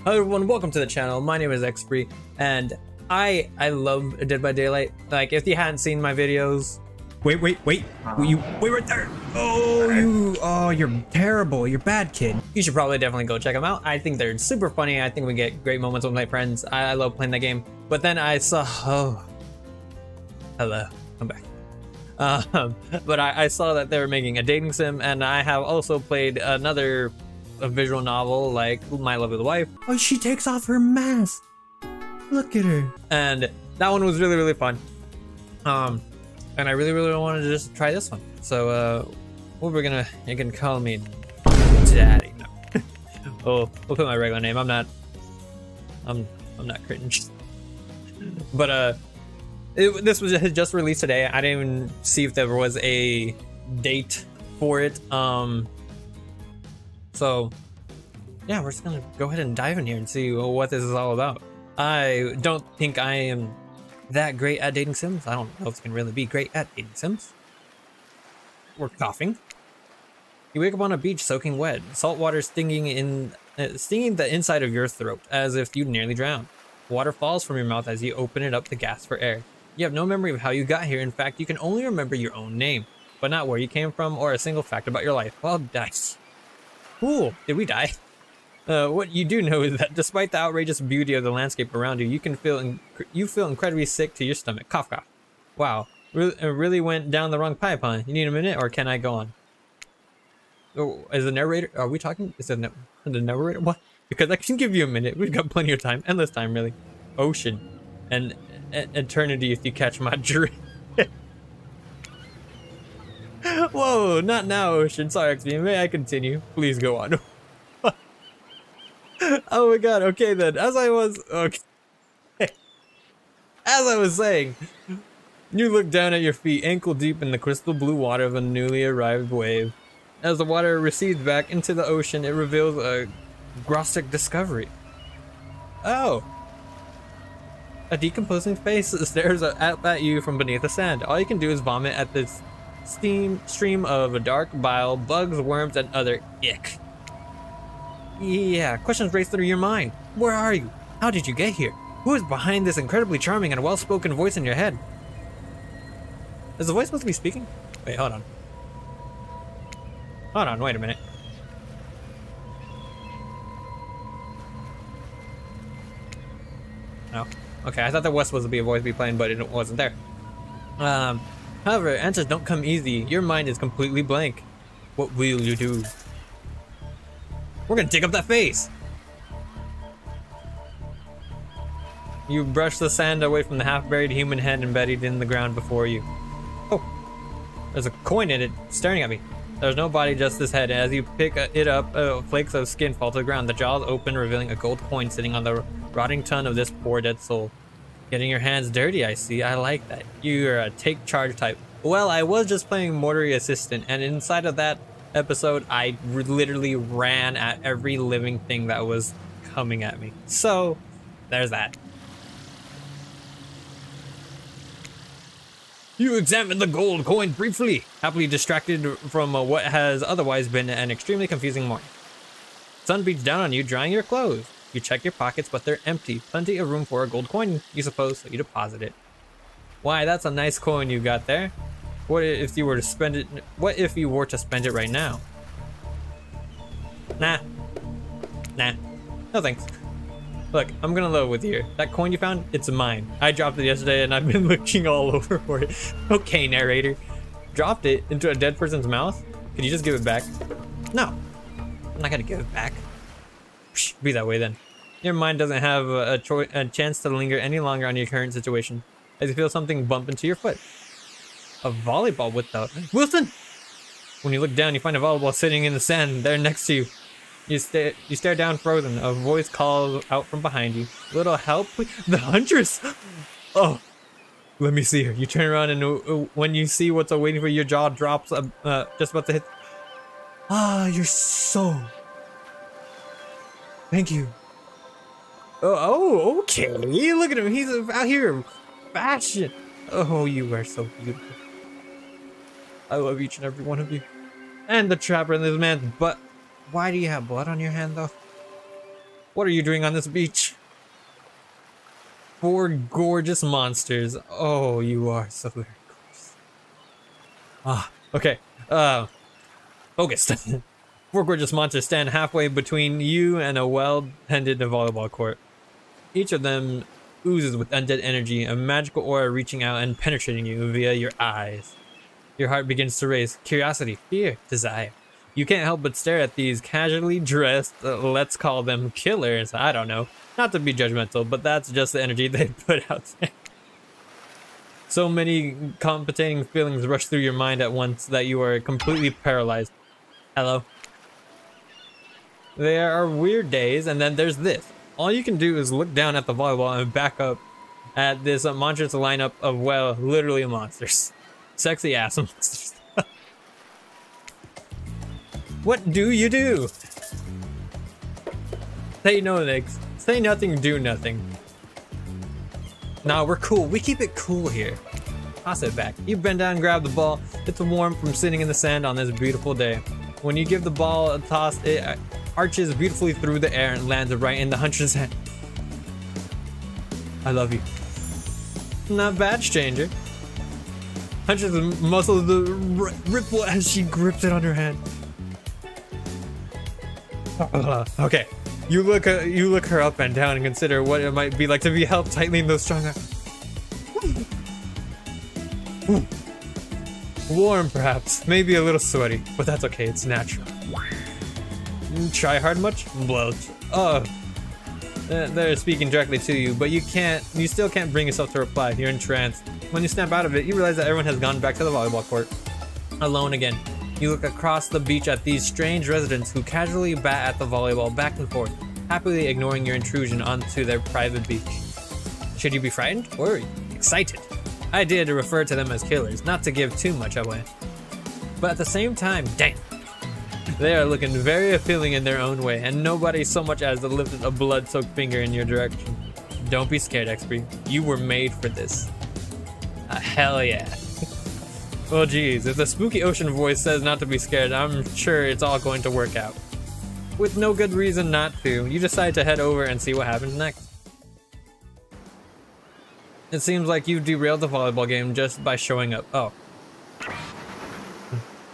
Hello everyone, welcome to the channel. My name is Xpree, and I love Dead by Daylight. Like, if you hadn't seen my videos, wait, wait right there. You're terrible. You're bad, kid. You should probably definitely go check them out. I think they're super funny. I think we get great moments with my friends. I love playing that game. But then I saw, hello, I'm back. But I saw that they were making a dating sim, and I have also played another visual novel like My Lovely Wife. Oh, she takes off her mask. Look at her. And that one was really fun. And I really wanted to just try this one. So what we're gonna, you can call me Daddy. No. Oh, we'll put my regular name. I'm not cringe. But this was just released today. I didn't even see if there was a date for it. So yeah, we're just gonna go ahead and dive in here and see what this is all about. I don't think I am that great at dating sims. I don't know if you can really be great at dating sims. We're coughing. You wake up on a beach soaking wet, salt water stinging the inside of your throat as if you'd nearly drown. Water falls from your mouth as you open it up to gasp for air. You have no memory of how you got here. In fact, you can only remember your own name, but not where you came from or a single fact about your life. Well, dice. Cool. Did we die? What you do know is that despite the outrageous beauty of the landscape around you, you feel incredibly sick to your stomach. Cough, cough. Wow. Really went down the wrong pipe, huh? You need a minute, or can I go on? Oh, is the narrator? Are we talking? Is the narrator? What? Because I can give you a minute. We've got plenty of time. Endless time, really. Ocean. And eternity if you catch my drift. Whoa, not now, Ocean. Sorry, XP. May I continue? Please go on. Oh my god, okay then. As I was saying, you look down at your feet, ankle deep in the crystal blue water of a newly arrived wave. As the water recedes back into the ocean, it reveals a grotesque discovery. Oh. A decomposing face stares up at you from beneath the sand. All you can do is vomit at this stream of dark bile, bugs, worms, and other ick. Yeah, questions race through your mind. Where are you? How did you get here? Who is behind this incredibly charming and well-spoken voice in your head? Is the voice supposed to be speaking? Wait, hold on. Hold on, wait a minute. No. Okay, I thought there was supposed to be a voice be playing, but it wasn't there. However, answers don't come easy. Your mind is completely blank. What will you do? We're gonna dig up that face! You brush the sand away from the half-buried human head embedded in the ground before you. Oh! There's a coin in it, staring at me. There's no body, just this head. As you pick it up, flakes of skin fall to the ground. The jaws open, revealing a gold coin sitting on the rotting tongue of this poor dead soul. Getting your hands dirty, I see. I like that. You're a take charge type. Well, I was just playing Mortuary Assistant, and inside of that episode, I literally ran at every living thing that was coming at me. So, there's that. You examine the gold coin briefly, happily distracted from what has otherwise been an extremely confusing morning. Sun beats down on you, drying your clothes. You check your pockets, but they're empty. Plenty of room for a gold coin, you suppose, so you deposit it. Why, that's a nice coin you got there. What if you were to spend it? What if you were to spend it right now? Nah. No thanks. Look, I'm gonna load with you. That coin you found, it's mine. I dropped it yesterday and I've been looking all over for it. Okay, narrator. Dropped it into a dead person's mouth? Could you just give it back? No. I'm not gonna give it back. Be that way then. Your mind doesn't have a chance to linger any longer on your current situation, as you feel something bump into your foot. A volleyball with the... Wilson! When you look down, you find a volleyball sitting in the sand there next to you. You stare down frozen. A voice calls out from behind you. Little help, please? The Huntress! Oh, let me see her. You turn around and when you see what's awaiting for you, your jaw drops just about to hit. Ah, your soul. Thank you. Oh, okay. Look at him. He's out here. Fashion. Oh, you are so beautiful. I love each and every one of you. And the trapper in this man's butt. Why do you have blood on your hand, though? What are you doing on this beach? 4 gorgeous monsters. Oh, you are so very gorgeous. Ah, okay. Focused. 4 gorgeous monsters stand halfway between you and a well-tended volleyball court. Each of them oozes with undead energy, a magical aura reaching out and penetrating you via your eyes. Your heart begins to race. Curiosity, fear, desire. You can't help but stare at these casually dressed, let's call them killers, I don't know. Not to be judgmental, but that's just the energy they put out there. So many competing feelings rush through your mind at once that you are completely paralyzed. Hello. There are weird days, and then there's this. All you can do is look down at the volleyball and back up at this monstrous lineup of, well, literally monsters. Sexy ass monsters. What do you do? Say no, Nix. Say nothing, do nothing. Nah, we're cool. We keep it cool here. Toss it back. You bend down and grab the ball. It's warm from sitting in the sand on this beautiful day. When you give the ball a toss, it arches beautifully through the air and lands right in the Huntress' hand. I love you. Not bad, stranger. Huntress muscles the ripple as she grips it on her hand. Okay, you look her up and down and consider what it might be like to be held tightly in those strong arms. Warm, perhaps, maybe a little sweaty, but that's okay. It's natural. Try hard much? Bloat. Oh, they're speaking directly to you, but you still can't bring yourself to reply. You're entranced. When you snap out of it, you realize that everyone has gone back to the volleyball court, alone again. You look across the beach at these strange residents who casually bat at the volleyball back and forth, happily ignoring your intrusion onto their private beach. Should you be frightened or excited? I did refer to them as killers, not to give too much away. But at the same time, damn, they are looking very appealing in their own way, and nobody so much as lifted a blood-soaked finger in your direction. Don't be scared, XP. You were made for this. Hell yeah. Well, geez, if the spooky ocean voice says not to be scared, I'm sure it's all going to work out. With no good reason not to, you decide to head over and see what happens next. It seems like you derailed the volleyball game just by showing up. Oh.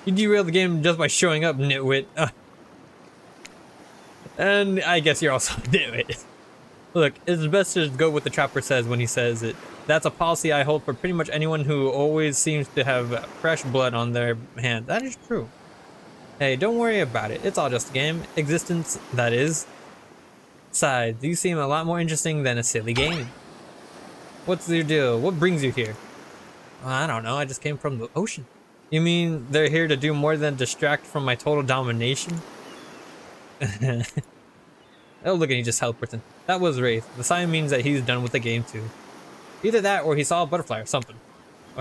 You derailed the game just by showing up, nitwit. And I guess you're also a nitwit. Look, it's best to just go with the trapper says when he says it. That's a policy I hold for pretty much anyone who always seems to have fresh blood on their hand. That is true. Hey, don't worry about it. It's all just a game. Existence, that is. Besides, you seem a lot more interesting than a silly game. What's your deal? What brings you here? Well, I don't know. I just came from the ocean. You mean they're here to do more than distract from my total domination? Oh, look at he just teleported. That was Wraith. The sign means that he's done with the game too. Either that or he saw a butterfly or something.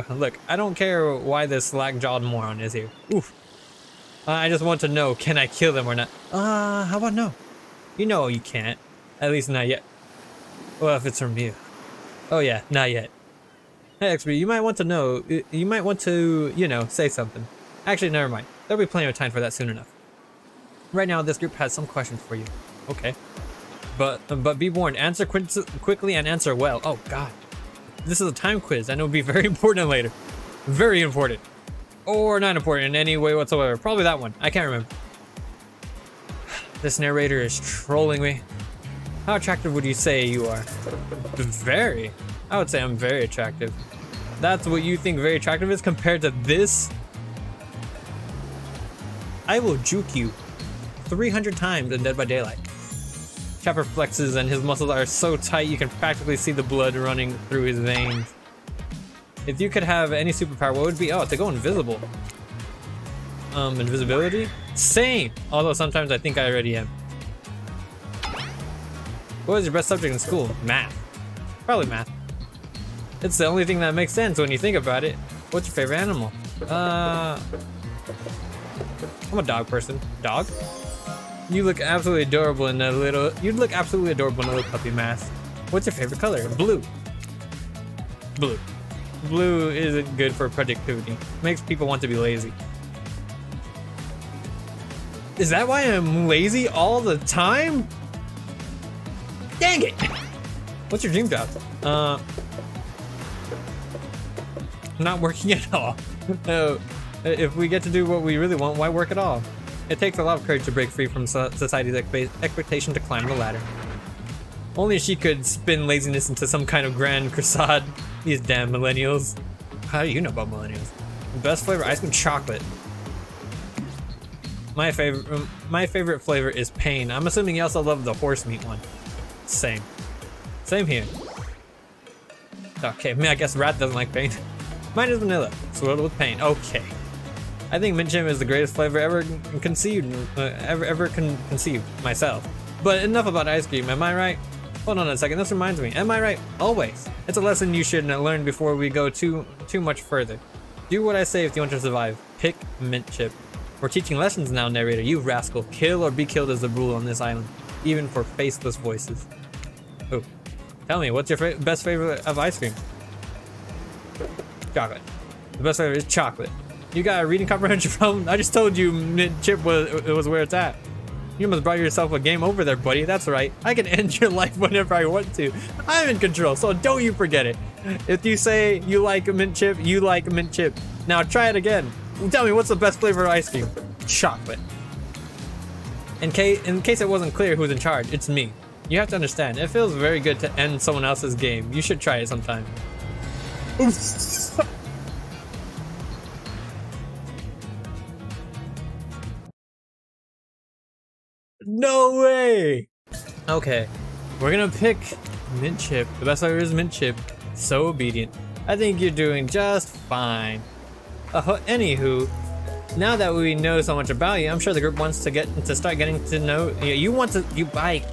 Look, I don't care why this slack-jawed moron is here. Oof. I just want to know, can I kill them or not? How about no? You know you can't. At least not yet. Well, if it's from you. Oh yeah, not yet. Hey, XP, you might want to know, you might want to, you know, say something. Actually, never mind. There'll be plenty of time for that soon enough. Right now, this group has some questions for you. Okay. But be warned, answer quickly and answer well. Oh, God. This is a time quiz and it'll be very important later. Very important. Or not important in any way whatsoever. Probably that one. I can't remember. This narrator is trolling me. How attractive would you say you are? Very. I would say I'm very attractive. That's what you think very attractive is compared to this? I will juke you 300 times in Dead by Daylight. Chopper flexes and his muscles are so tight you can practically see the blood running through his veins. If you could have any superpower, what would it be? Oh, to go invisible. Invisibility? Same! Although sometimes I think I already am. What was your best subject in school? Math. Probably math. It's the only thing that makes sense when you think about it. What's your favorite animal? I'm a dog person. Dog? You look absolutely adorable in a little... You'd look absolutely adorable in a little puppy mask. What's your favorite color? Blue. Blue. Blue isn't good for productivity. Makes people want to be lazy. Is that why I'm lazy all the time? Dang it! What's your dream job? Not working at all. If we get to do what we really want, why work at all? It takes a lot of courage to break free from society's expectation to climb the ladder. Only she could spin laziness into some kind of grand crusade. These damn millennials. How do you know about millennials? Best flavor ice cream, chocolate. My favorite flavor is pain. I'm assuming you also love the horse meat one. Same here. Okay, I mean, I guess Rat doesn't like pain. Mine is vanilla, swirled with pain. Okay. I think mint chip is the greatest flavor ever conceived, myself. But enough about ice cream, am I right? Hold on a second, this reminds me. Am I right? Always. It's a lesson you should learn before we go too much further. Do what I say if you want to survive. Pick mint chip. We're teaching lessons now, narrator. You rascal. Kill or be killed is the rule on this island, even for faceless voices. Oh, tell me, what's your best favorite of ice cream? Chocolate. The best flavor is chocolate. You got a reading comprehension problem? I just told you mint chip was where it's at. You must brought yourself a game over there, buddy. That's right. I can end your life whenever I want to. I'm in control, so don't you forget it. If you say you like mint chip, you like mint chip. Now try it again. Tell me, what's the best flavor of ice cream? Chocolate. In case it wasn't clear who's in charge, it's me. You have to understand, it feels very good to end someone else's game. You should try it sometime. No way! Okay, we're gonna pick mint chip. The best flavor is mint chip. So obedient. I think you're doing just fine. Anywho, now that we know so much about you, I'm sure the group wants to start getting to know you. You bite.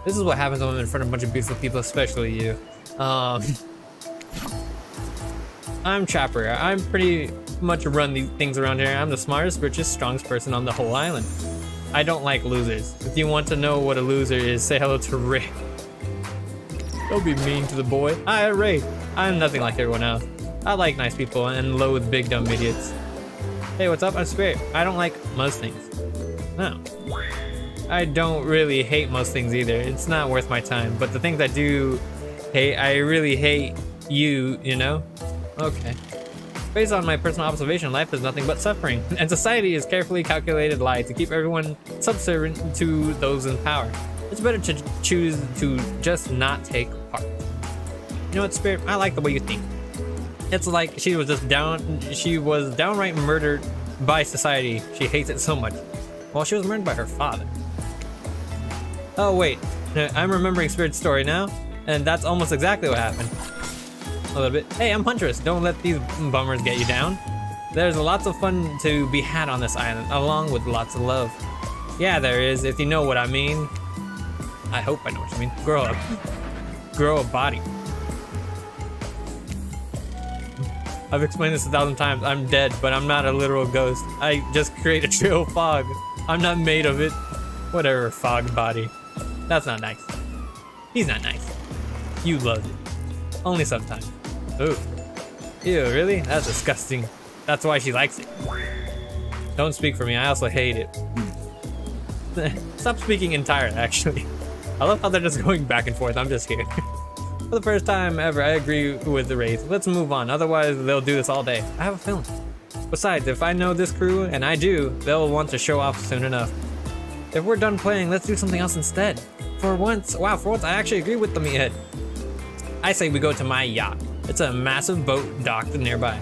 This is what happens when I'm in front of a bunch of beautiful people, especially you. I'm Trapper. I'm pretty much run these things around here. I'm the smartest, richest, strongest person on the whole island. I don't like losers. If you want to know what a loser is, say hello to Ray. Don't be mean to the boy. Hi, Ray. I'm nothing like everyone else. I like nice people and loathe big dumb idiots. Hey, what's up? I'm Spirit. I don't like most things. No. I don't really hate most things either. It's not worth my time. But the things I do hate, I really hate you know? Okay. Based on my personal observation, life is nothing but suffering, and society is carefully calculated lie to keep everyone subservient to those in power. It's better to choose to just not take part. You know what, Spirit? I like the way you think. It's like she was downright murdered by society. She hates it so much. Well, she was murdered by her father. Oh wait, I'm remembering Spirit's story now, and that's almost exactly what happened. A little bit. Hey, I'm Huntress. Don't let these bummers get you down. There's lots of fun to be had on this island, along with lots of love. Yeah, there is, if you know what I mean. I hope I know what you mean. Grow up. Grow a body. I've explained this 1,000 times. I'm dead, but I'm not a literal ghost. I just create a trail of fog. I'm not made of it. Whatever, fog body. That's not nice. He's not nice. You love it. Only sometimes. Ooh. Ew, really? That's disgusting. That's why she likes it. Don't speak for me, I also hate it. Stop speaking entirely, actually. I love how they're just going back and forth. I'm just here. For the first time ever, I agree with the Wraith. Let's move on, otherwise they'll do this all day. I have a feeling. Besides, if I know this crew, and I do, they'll want to show off soon enough. If we're done playing, let's do something else instead. For once, I actually agree with the meathead. I say we go to my yacht. It's a massive boat docked nearby.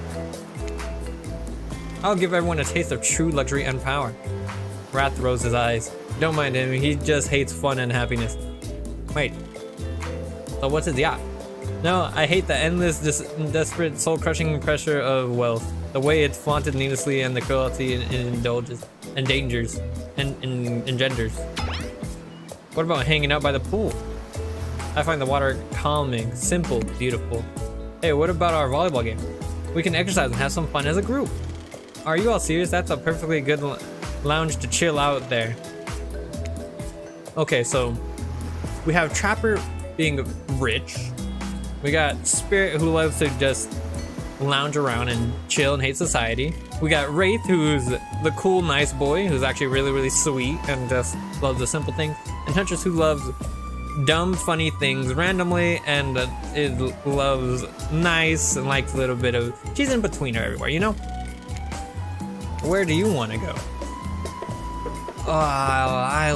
I'll give everyone a taste of true luxury and power. Wrath rolls his eyes. Don't mind him, he just hates fun and happiness. Wait. So what's his yacht? No, I hate the endless, desperate, soul-crushing pressure of wealth. The way it's flaunted needlessly and the cruelty it engenders. What about hanging out by the pool? I find the water calming, simple, beautiful. Hey, what about our volleyball game? We can exercise and have some fun as a group. Are you all serious? That's a perfectly good lounge to chill out there. Okay, so we have Trapper being rich. We got Spirit who loves to just lounge around and chill and hate society. We got Wraith who's the cool, nice boy who's actually really, really sweet and just loves the simple things. And Huntress who loves dumb, funny things randomly, and it loves nice and likes a little bit of. She's in between her everywhere, you know? Where do you want to go? Oh, I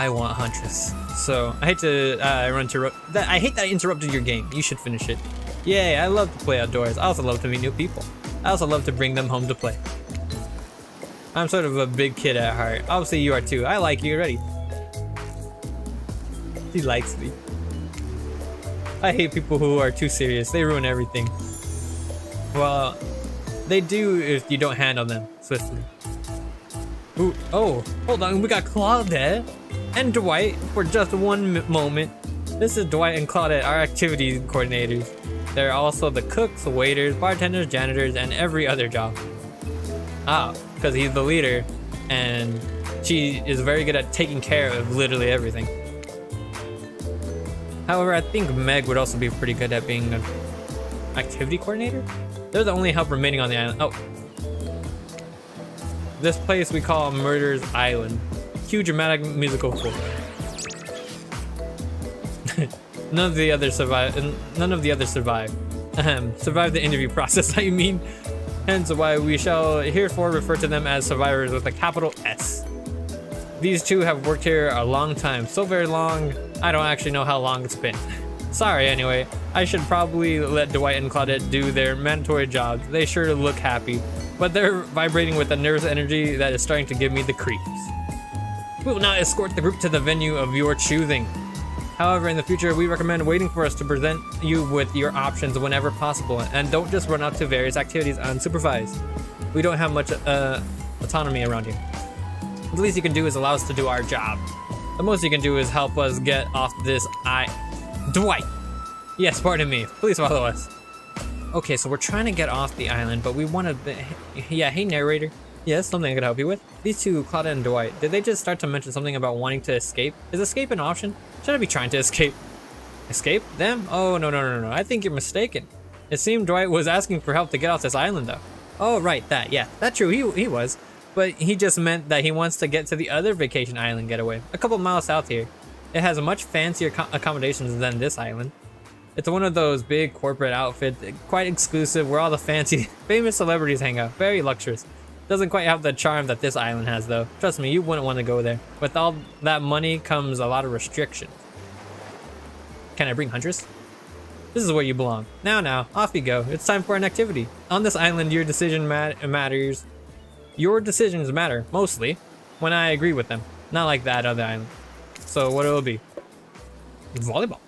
want Huntress. So I hate to I hate that I interrupted your game. You should finish it. Yay! I love to play outdoors. I also love to meet new people. I also love to bring them home to play. I'm sort of a big kid at heart. Obviously you are too. I like you already. He likes me. I hate people who are too serious. They ruin everything. Well, they do if you don't handle them swiftly. Ooh, oh, hold on. We got Claudette and Dwight for just one moment. This is Dwight and Claudette, our activity coordinators. They're also the cooks, waiters, bartenders, janitors, and every other job. Ah, because he's the leader, and she is very good at taking care of literally everything. However, I think Meg would also be pretty good at being an activity coordinator. They're the only help remaining on the island. Oh. This place we call Murder's Island. Cue dramatic musical score. None of the others survive. Survive the interview process, I mean. Hence why we shall herefore refer to them as survivors with a capital S. These two have worked here a long time. So very long, I don't actually know how long it's been. Sorry anyway, I should probably let Dwight and Claudette do their mandatory jobs. They sure look happy, but they're vibrating with a nervous energy that is starting to give me the creeps. We will now escort the group to the venue of your choosing. However, in the future, we recommend waiting for us to present you with your options whenever possible, and don't just run out to various activities unsupervised. We don't have much autonomy around here. The least you can do is allow us to do our job. The most you can do is help us get off this Dwight! Yes, pardon me. Please follow us. Okay, so we're trying to get off the island, but we want to... Yeah, hey narrator. Yes, something I could help you with. These two, Claudette and Dwight, did they just start to mention something about wanting to escape? Is escape an option? Should I be trying to escape? Escape? Them? Oh, no. I think you're mistaken. It seemed Dwight was asking for help to get off this island, though. Oh, right, that. Yeah, that's true. He was. But he just meant that he wants to get to the other vacation island getaway, a couple miles south here. It has much fancier accommodations than this island. It's one of those big corporate outfits, quite exclusive, where all the fancy, famous celebrities hang out. Very luxurious. Doesn't quite have the charm that this island has, though. Trust me, you wouldn't want to go there. With all that money comes a lot of restrictions. Can I bring Huntress? This is where you belong. Now, off you go. It's time for an activity. On this island, your decision matters. Your decisions matter, mostly, when I agree with them. Not like that other island. So what it'll be? Volleyball.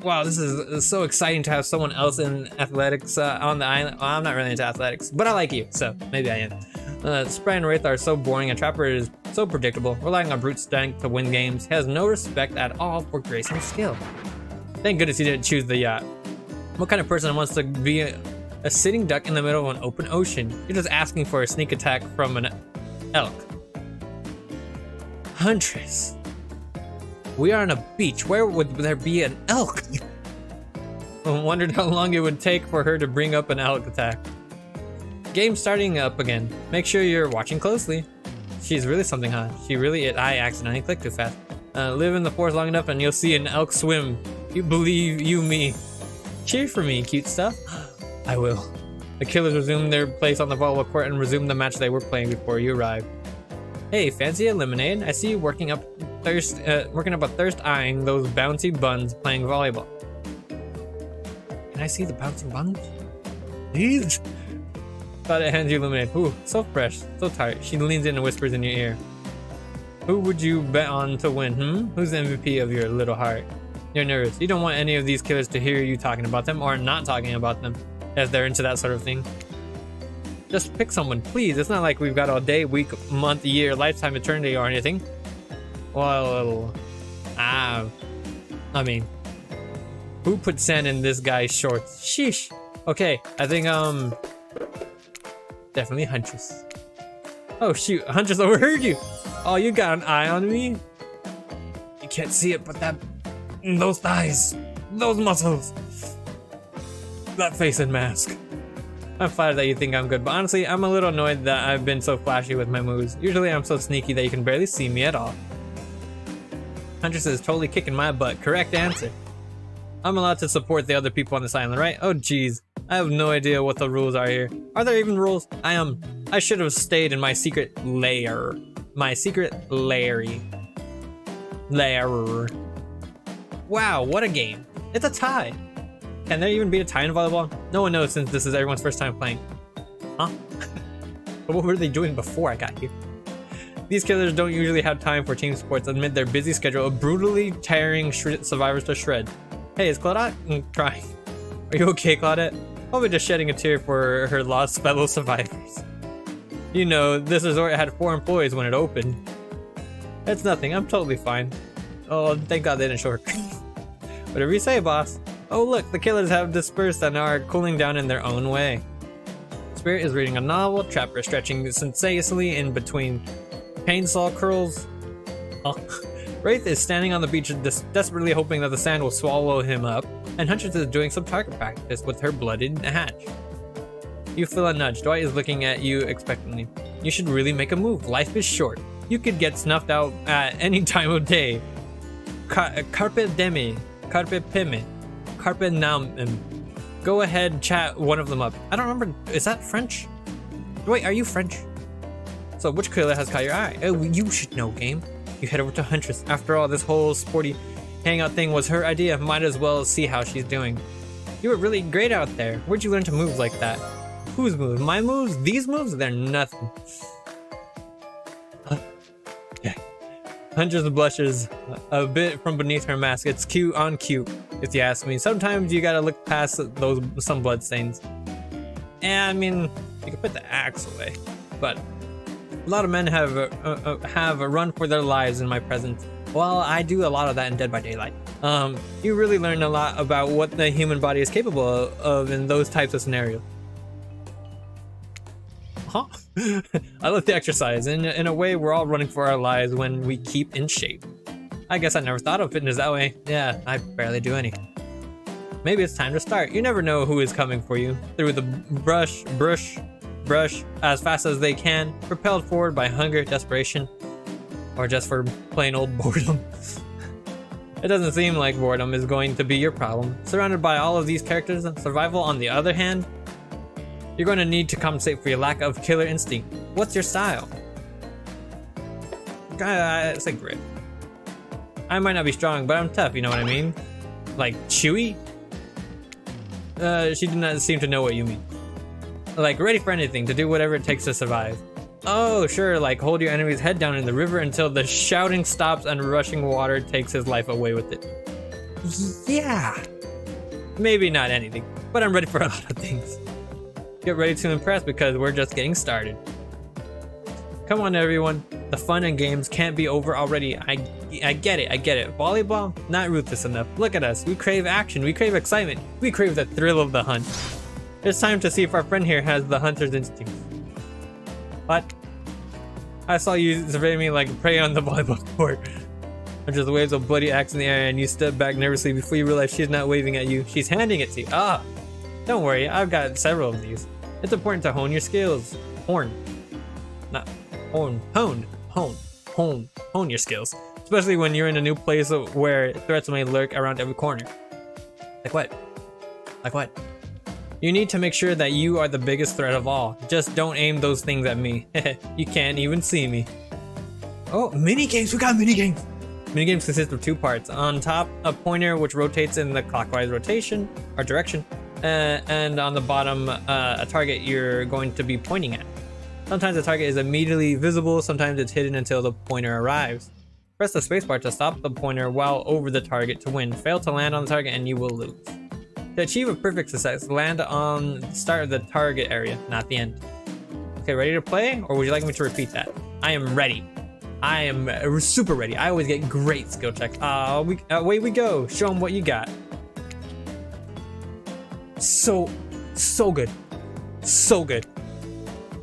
Wow, this is so exciting to have someone else in athletics on the island. Well, I'm not really into athletics, but I like you, so maybe I am. Sprite and Wraith are so boring, and Trapper is so predictable, relying on brute strength to win games. He has no respect at all for grace and skill. Thank goodness he didn't choose the yacht. What kind of person wants to be a sitting duck in the middle of an open ocean? You're just asking for a sneak attack from an elk. Huntress. We are on a beach. Where would there be an elk? I wondered how long it would take for her to bring up an elk attack. Game starting up again. Make sure you're watching closely. She's really something, huh? She really is. I accidentally clicked too fast. Live in the forest long enough and you'll see an elk swim. You believe you me. Cheer for me, cute stuff. I will. The killers resumed their place on the volleyball court and resumed the match they were playing before you arrived. Hey, fancy a lemonade? I see you working up a thirst eyeing those bouncy buns playing volleyball. Can I see the bouncing buns? Please? Thought it hands you lemonade. Ooh, so fresh, so tight. She leans in and whispers in your ear. Who would you bet on to win, Who's the MVP of your little heart? You're nervous. You don't want any of these killers to hear you talking about them or not talking about them, if they're into that sort of thing. Just pick someone, please. It's not like we've got all day, week, month, year, lifetime, eternity, or anything. Well, I mean, who put sand in this guy's shorts? Sheesh. Okay, I think, definitely Huntress. Oh shoot, Huntress overheard you. Oh, you got an eye on me? You can't see it, but those thighs, those muscles, that face and mask. I'm flattered that you think I'm good, but honestly, I'm a little annoyed that I've been so flashy with my moves. Usually I'm so sneaky that you can barely see me at all. Huntress is totally kicking my butt. Correct answer. I'm allowed to support the other people on this island, right? Oh geez, I have no idea what the rules are here. Are there even rules? I should have stayed in my secret lair. My secret lair. Wow, what a game. It's a tie. Can there even be a tie in volleyball? No one knows since this is everyone's first time playing. Huh? What were they doing before I got here? These killers don't usually have time for team sports amid their busy schedule of brutally tearing survivors to shreds. Hey, is Claudette crying? Are you okay, Claudette? Probably just shedding a tear for her lost fellow survivors. You know, this resort had 4 employees when it opened. It's nothing, I'm totally fine. Oh, thank God they didn't show her. Whatever you say, boss. Oh look, the killers have dispersed and are cooling down in their own way. Spirit is reading a novel, Trapper stretching sensationally in between painsaw curls. Oh. Wraith is standing on the beach desperately hoping that the sand will swallow him up, and Huntress is doing some target practice with her blooded hatch. You feel a nudge. Dwight is looking at you expectantly. You should really make a move. Life is short. You could get snuffed out at any time of day. Carpe diem. Carpe pime. Carpe nam. Go ahead, chat one of them up. I don't remember. Is that French? Wait, are you French? So which killer has caught your eye? Oh, you should know, game. You head over to Huntress. After all, this whole sporty hangout thing was her idea. Might as well see how she's doing. You were really great out there. Where'd you learn to move like that? Whose moves? My moves? These moves? They're nothing. Okay. Huntress blushes a bit from beneath her mask. It's cute on cute, if you ask me. Sometimes you gotta look past some bloodstains. And I mean, you can put the axe away, but a lot of men have a run for their lives in my presence. Well, I do a lot of that in Dead by Daylight. You really learn a lot about what the human body is capable of in those types of scenarios. Huh? I love the exercise. In a way, we're all running for our lives when we keep in shape. I guess I never thought of fitness that way. Yeah, I barely do any. Maybe it's time to start. You never know who is coming for you. Through the brush as fast as they can, propelled forward by hunger, desperation, or just for plain old boredom. It doesn't seem like boredom is going to be your problem. Surrounded by all of these characters, survival on the other hand, you're going to need to compensate for your lack of killer instinct. What's your style? I say grit. I might not be strong, but I'm tough, you know what I mean? Like chewy? She did not seem to know what you mean. Like ready for anything, to do whatever it takes to survive. Oh, sure, like hold your enemy's head down in the river until the shouting stops and rushing water takes his life away with it. Yeah. Maybe not anything, but I'm ready for a lot of things. Get ready to impress because we're just getting started. Come on, everyone. The fun and games can't be over already. I get it. Volleyball? Not ruthless enough. Look at us. We crave action. We crave excitement. We crave the thrill of the hunt. It's time to see if our friend here has the hunter's instinct. What? I saw you survey me like prey on the volleyball court. Huntress waves a bloody axe in the air and you step back nervously before you realize she's not waving at you. She's handing it to you. Ah! Don't worry, I've got several of these. It's important to hone your skills. Hone your skills. Especially when you're in a new place where threats may lurk around every corner. Like what? Like what? You need to make sure that you are the biggest threat of all. Just don't aim those things at me. You can't even see me. Oh, mini-games! We got mini-games! Mini-games consist of 2 parts. On top, a pointer which rotates in the clockwise rotation, or direction. And on the bottom, a target you're going to be pointing at. Sometimes the target is immediately visible, sometimes it's hidden until the pointer arrives. Press the spacebar to stop the pointer while over the target to win. Fail to land on the target and you will lose. To achieve a perfect success, land on the start of the target area, not the end. Okay, ready to play? Or would you like me to repeat that? I am ready. I am super ready. I always get great skill checks. Away we go. Show them what you got. So good. So good.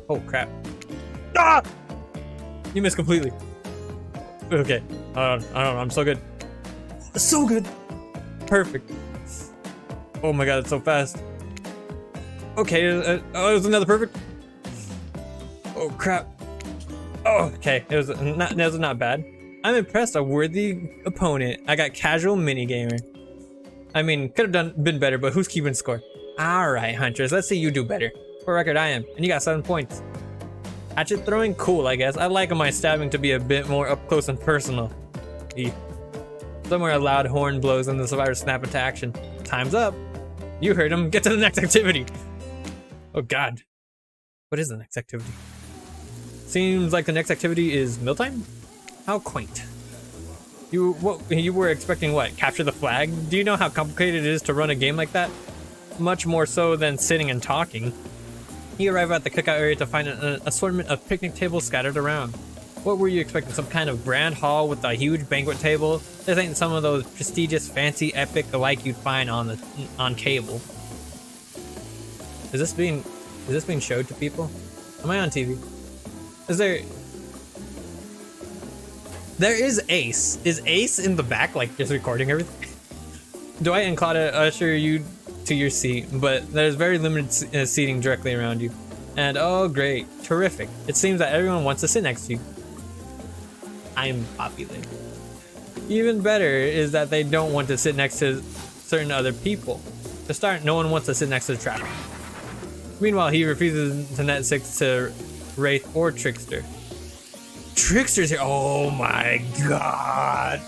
Oh crap. Ah! You missed completely. Okay. I don't know. I'm so good. So good. Perfect. Oh my god, it's so fast. Okay, it was another perfect. Oh crap. Oh, okay. It was not bad. I'm impressed. A worthy opponent. I got casual minigamer. I mean, could have been better, but who's keeping score? Alright, Huntress, let's see you do better. For record, I am, and you got 7 points. Hatchet throwing, cool, I guess. I like my stabbing to be a bit more up close and personal. Somewhere a loud horn blows and the survivors snap into action. Time's up. You heard him. Get to the next activity. Oh god. What is the next activity? Seems like the next activity is mealtime? How quaint. You were expecting what? Capture the flag? Do you know how complicated it is to run a game like that? Much more so than sitting and talking. You arrive at the cookout area to find an assortment of picnic tables scattered around. What were you expecting? Some kind of grand hall with a huge banquet table? This ain't some of those prestigious, fancy, epic like you'd find on cable. Is this being showed to people? Am I on TV? There is Ace. Is Ace in the back, like, just recording everything? Dwight and Claudia usher you to your seat, but there's very limited seating directly around you. And oh great, terrific. It seems that everyone wants to sit next to you. I'm popular. Even better is that they don't want to sit next to certain other people. To start, no one wants to sit next to the trapper. Meanwhile, he refuses to net 6 to Wraith or Trickster. Trickster's here. Oh my god.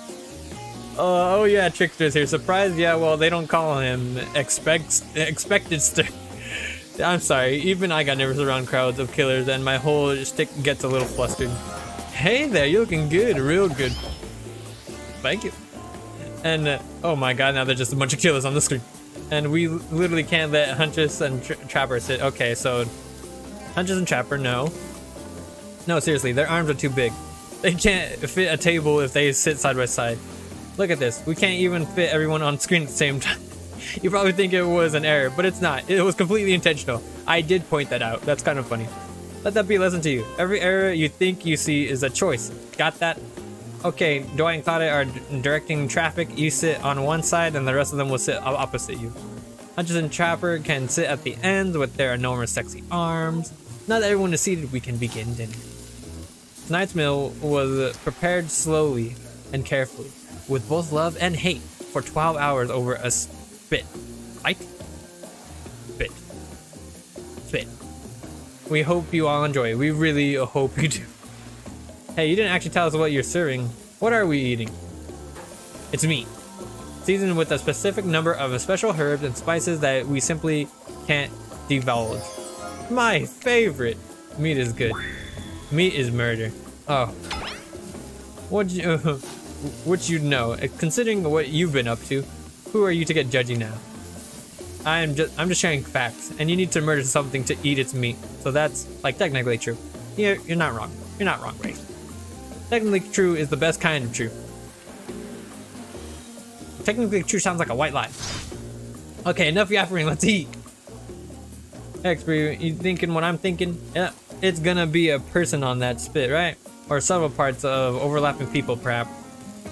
Oh yeah, Trickster's here. Surprised? Yeah, well, they don't call him expected. I'm sorry, even I got nervous around crowds of killers and my whole stick gets a little flustered. Hey there, you're looking good, real good. Thank you. And oh my god, now there's just a bunch of killers on the screen. And we literally can't let Huntress and Trapper sit. Okay, so Huntress and Trapper, no. No, seriously, their arms are too big. They can't fit a table if they sit side by side. Look at this. We can't even fit everyone on screen at the same time. You probably think it was an error, but it's not. It was completely intentional. I did point that out. That's kind of funny. Let that be a lesson to you. Every error you think you see is a choice. Got that? Okay, Dwight and Claudia are directing traffic. You sit on one side and the rest of them will sit opposite you. Huntress and Trapper can sit at the ends with their enormous sexy arms. Now that everyone is seated, we can begin dinner. Tonight's meal was prepared slowly and carefully, with both love and hate, for 12 hours over a spit. Fight? Spit. Spit. We hope you all enjoy. We really hope you do. Hey, you didn't actually tell us what you're serving. What are we eating? It's meat. Seasoned with a specific number of special herbs and spices that we simply can't divulge. My favorite. Meat is good. Meat is murder. Oh. What you know? Considering what you've been up to, who are you to get judgy now? I'm just sharing facts, and you need to murder something to eat its meat. So that's like technically true. You're not wrong. You're not wrong, Ray. Technically true is the best kind of true. Technically true sounds like a white lie. Okay, enough yappering. Let's eat. Expert, you thinking what I'm thinking? Yeah. It's gonna be a person on that spit, right? Or several parts of overlapping people, perhaps.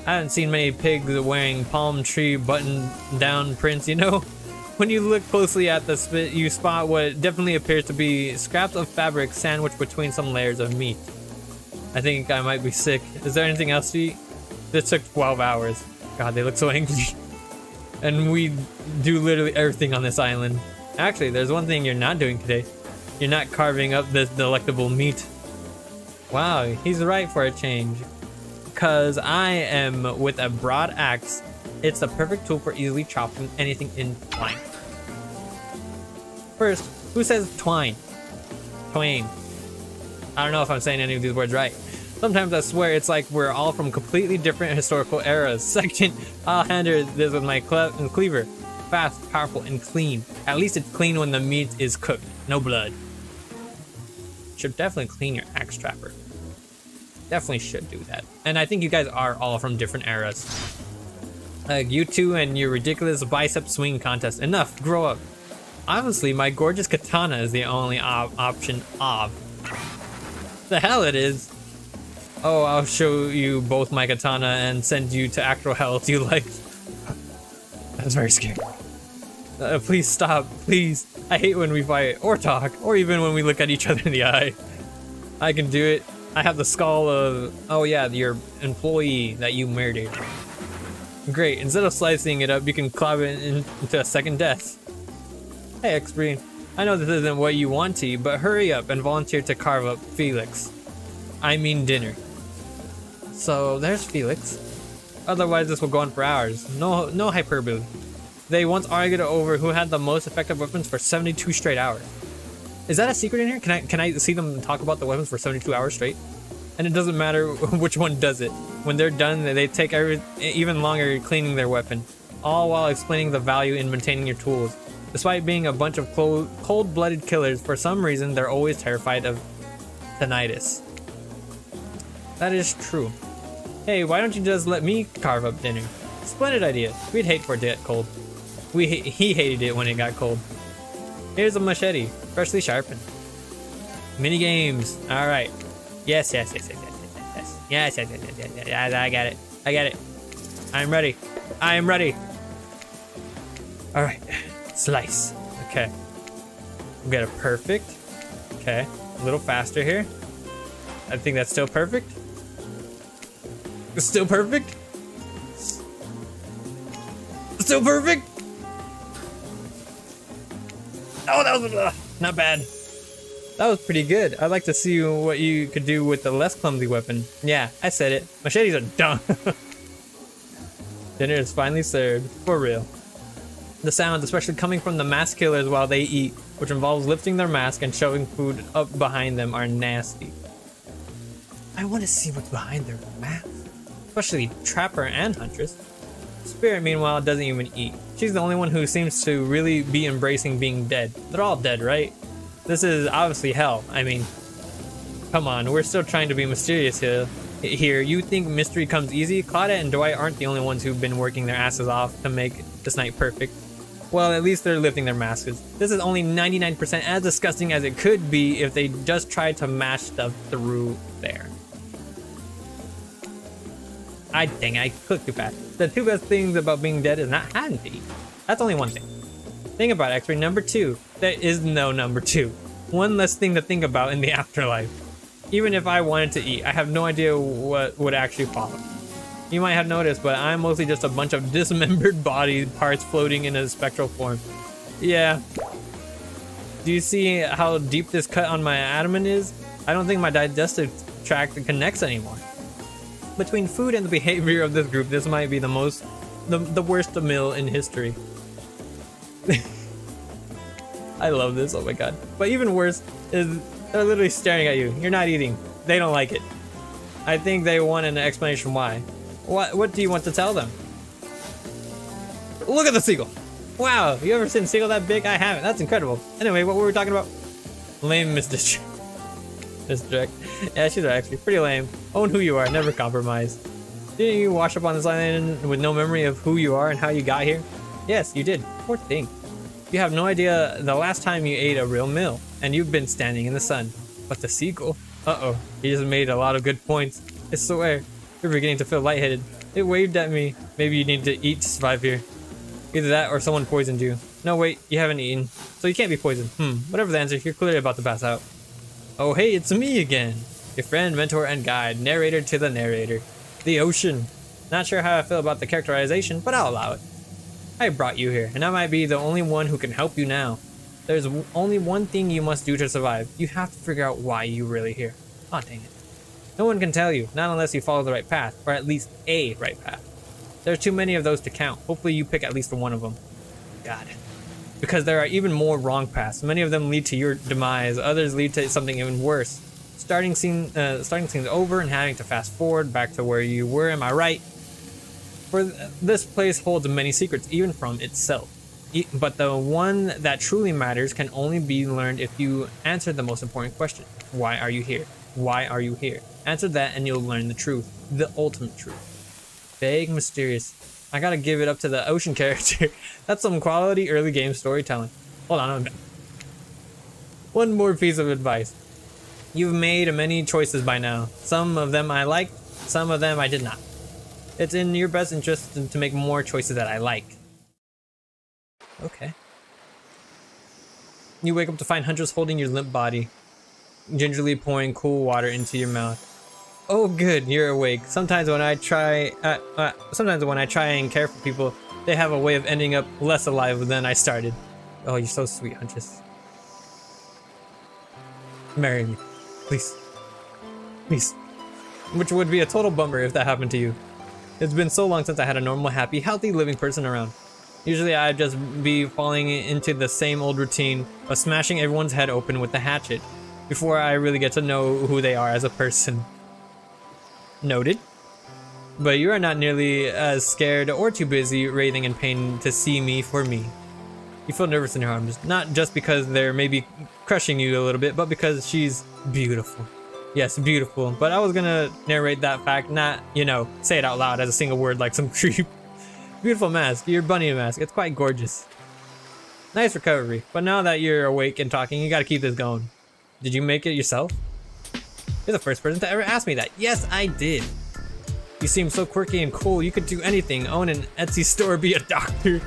I haven't seen many pigs wearing palm tree button-down prints, you know? When you look closely at the spit, you spot what definitely appears to be scraps of fabric sandwiched between some layers of meat. I think I might be sick. Is there anything else to eat? This took 12 hours. God, they look so angry. And we do literally everything on this island. Actually, there's one thing you're not doing today. You're not carving up this delectable meat. Wow, he's right for a change. Cause I am with a broad axe. It's the perfect tool for easily chopping anything in twine. First, who says twine? Twain. I don't know if I'm saying any of these words right. Sometimes I swear it's like we're all from completely different historical eras. Second, I'll handle this with my cleaver. Fast, powerful, and clean. At least it's clean when the meat is cooked. No blood. Should definitely clean your axe, Trapper. Definitely should do that. And I think you guys are all from different eras. You two and your ridiculous bicep swing contest. Enough, grow up. Honestly, my gorgeous katana is the only option of. The hell it is. Oh, I'll show you both my katana and send you to actual hell if you like. That's very scary. Please stop, please. I hate when we fight or talk or even when we look at each other in the eye. I can do it. I have the skull of, oh yeah, your employee that you murdered. Great, instead of slicing it up, you can carve it into a second death. Hey, X-Breen, I know this isn't what you want to eat, but hurry up and volunteer to carve up Felix. I mean dinner. So there's Felix. Otherwise this will go on for hours. No hyperbole. They once argued over who had the most effective weapons for 72 straight hours. Is that a secret in here? Can I see them talk about the weapons for 72 hours straight? And it doesn't matter which one does it. When they're done, they take even longer cleaning their weapon, all while explaining the value in maintaining your tools. Despite being a bunch of cold-blooded killers, for some reason they're always terrified of tinnitus. That is true. Hey, why don't you just let me carve up dinner? Splendid idea. We'd hate for it to get cold. He hated it when it got cold. Here's a machete, freshly sharpened. Mini games. All right. Yes. I got it. I'm ready. All right. Slice. Okay. We'll get a perfect. Okay. A little faster here. I think that's still perfect. It's still perfect. Still perfect. Oh, that was not bad. That was pretty good. I'd like to see what you could do with the less clumsy weapon. Yeah, I said it. Machetes are dumb. Dinner is finally served. For real. The sounds, especially coming from the mask killers while they eat, which involves lifting their mask and shoving food up behind them, are nasty. I want to see what's behind their mask. Especially Trapper and Huntress. Spirit, meanwhile, doesn't even eat. She's the only one who seems to really be embracing being dead. They're all dead, right? This is obviously hell. I mean, come on, we're still trying to be mysterious here. You think mystery comes easy? Claudette and Dwight aren't the only ones who've been working their asses off to make this night perfect. Well, at least they're lifting their masks. This is only 99% as disgusting as it could be if they just tried to mash stuff through there. Dang, I clicked too fast. The two best things about being dead is not having to eat. That's only one thing. Think about it, X-Ray. Number two. There is no number two. One less thing to think about in the afterlife. Even if I wanted to eat, I have no idea what would actually follow. You might have noticed, but I'm mostly just a bunch of dismembered body parts floating in a spectral form. Yeah. Do you see how deep this cut on my abdomen is? I don't think my digestive tract connects anymore. Between food and the behavior of this group, this might be the worst meal in history. I love this, oh my god. But even worse is they're literally staring at you. You're not eating. They don't like it. I think they want an explanation why. What do you want to tell them? Look at the seagull. Wow, you ever seen a seagull that big? I haven't. That's incredible. Anyway, what were we talking about? Lame Miss Direct. Yeah, she's actually pretty lame. Own who you are, never compromise. Didn't you wash up on this island with no memory of who you are and how you got here? Yes, you did. Poor thing. You have no idea the last time you ate a real meal, and you've been standing in the sun. But the seagull? Uh-oh, he just made a lot of good points. I swear, you're beginning to feel lightheaded. It waved at me. Maybe you need to eat to survive here. Either that or someone poisoned you. No, wait, you haven't eaten, so you can't be poisoned. Whatever the answer, you're clearly about to pass out. Oh hey, it's me again. Your friend, mentor, and guide. Narrator to the narrator. The ocean. Not sure how I feel about the characterization, but I'll allow it. I brought you here, and I might be the only one who can help you now. There's only one thing you must do to survive. You have to figure out why you're really here. Aw, dang it. No one can tell you, not unless you follow the right path, or at least a right path. There's too many of those to count. Hopefully you pick at least one of them. God. Because there are even more wrong paths. Many of them lead to your demise, others lead to something even worse. Starting scenes over and having to fast forward back to where you were, am I right? For this place holds many secrets, even from itself. But the one that truly matters can only be learned if you answer the most important question. Why are you here? Why are you here? Answer that and you'll learn the truth. The ultimate truth. Vague, mysterious. I gotta give it up to the ocean character. That's some quality early game storytelling. Hold on, I'm done. One more piece of advice. You've made many choices by now. Some of them I liked, some of them I did not. It's in your best interest to make more choices that I like. Okay. You wake up to find Huntress holding your limp body. gingerly pouring cool water into your mouth. Oh good, you're awake. Sometimes when I try and care for people, they have a way of ending up less alive than I started. Oh, you're so sweet, Huntress. Marry me, please. Please. Which would be a total bummer if that happened to you. It's been so long since I had a normal, happy, healthy living person around. Usually I'd just be falling into the same old routine of smashing everyone's head open with the hatchet before I really get to know who they are as a person. Noted. But you are not nearly as scared or too busy writhing in pain to see me for me. You feel nervous in your arms, not just because they're maybe crushing you a little bit, but because she's beautiful. Yes, beautiful. But I was gonna narrate that fact, not, you know, say it out loud as a single word like some creep. Beautiful mask, your bunny mask. It's quite gorgeous. Nice recovery. But now that you're awake and talking, you gotta keep this going. Did you make it yourself? You're the first person to ever ask me that. Yes, I did. You seem so quirky and cool. You could do anything. Own an Etsy store, be a doctor.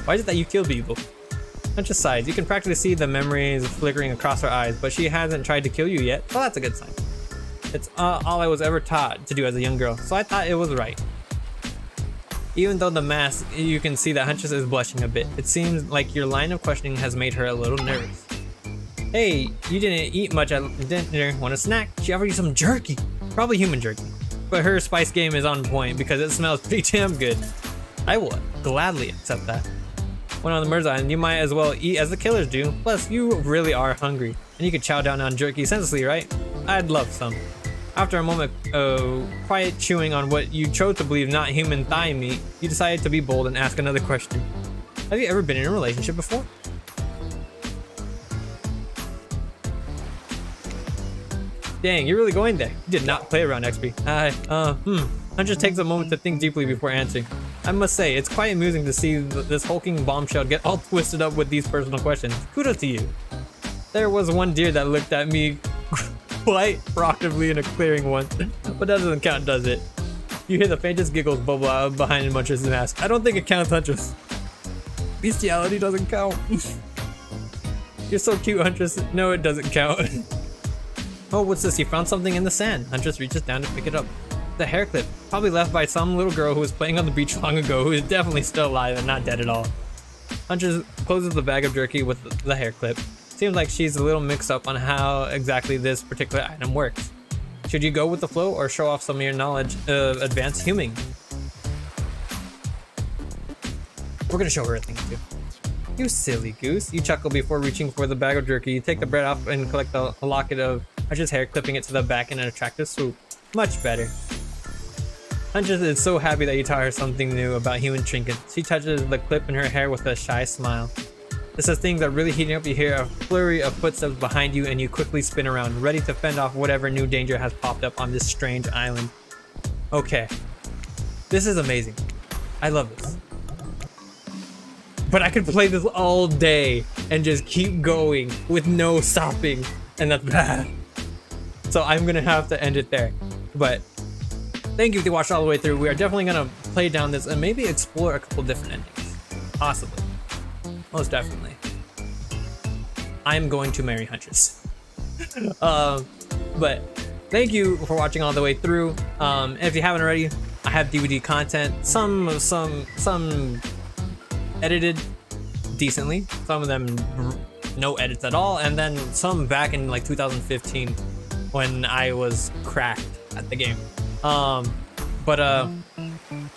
Why is it that you kill people? Huntress sighs. You can practically see the memories flickering across her eyes, but she hasn't tried to kill you yet. Well, that's a good sign. It's all I was ever taught to do as a young girl, so I thought it was right. Even though the mask, you can see that Huntress is blushing a bit. It seems like your line of questioning has made her a little nervous. Hey, you didn't eat much at dinner. Want a snack? She offered you some jerky. Probably human jerky. But her spice game is on point because it smells pretty damn good. I will gladly accept that. When on the Mer's Island, you might as well eat as the killers do. Plus, you really are hungry. And you could chow down on jerky senselessly, right? I'd love some. After a moment of quiet chewing on what you chose to believe not human thigh meat, you decided to be bold and ask another question. Have you ever been in a relationship before? Dang, you're really going there. You did not play around, XP. Huntress takes a moment to think deeply before answering. I must say, it's quite amusing to see this hulking bombshell get all twisted up with these personal questions. Kudos to you. There was one deer that looked at me quite provocatively in a clearing once, but that doesn't count, does it? You hear the faintest giggles bubble out behind Huntress' mask. I don't think it counts, Huntress. Bestiality doesn't count. You're so cute, Huntress. No, it doesn't count. Oh, what's this? You found something in the sand. Huntress reaches down to pick it up. The hair clip, probably left by some little girl who was playing on the beach long ago, who is definitely still alive and not dead at all. Huntress closes the bag of jerky with the hair clip. Seems like she's a little mixed up on how exactly this particular item works. Should you go with the flow or show off some of your knowledge of advanced humming? We're gonna show her a thing too. You silly goose. You chuckle before reaching for the bag of jerky. You take the bread off and collect a locket of Huntress' hair, clipping it to the back in an attractive swoop. Much better. Huntress is so happy that you taught her something new about human trinkets. She touches the clip in her hair with a shy smile. Just as things are really heating up, you hear a flurry of footsteps behind you and you quickly spin around, ready to fend off whatever new danger has popped up on this strange island. Okay. This is amazing. I love this. But I could play this all day and just keep going with no stopping, and that's bad. So I'm gonna have to end it there. But thank you if you watched all the way through. We are definitely gonna play down this and maybe explore a couple different endings. Possibly. Most definitely. I'm going to marry Huntress. But thank you for watching all the way through. If you haven't already, I have DVD content. Some edited decently. Some of them no edits at all. And then some back in like 2015 when I was cracked at the game.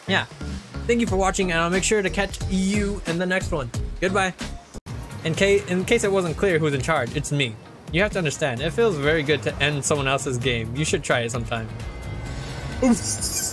Yeah. Thank you for watching, and I'll make sure to catch you in the next one. Goodbye. In case it wasn't clear who's in charge, it's me. You have to understand, it feels very good to end someone else's game. You should try it sometime. Oops.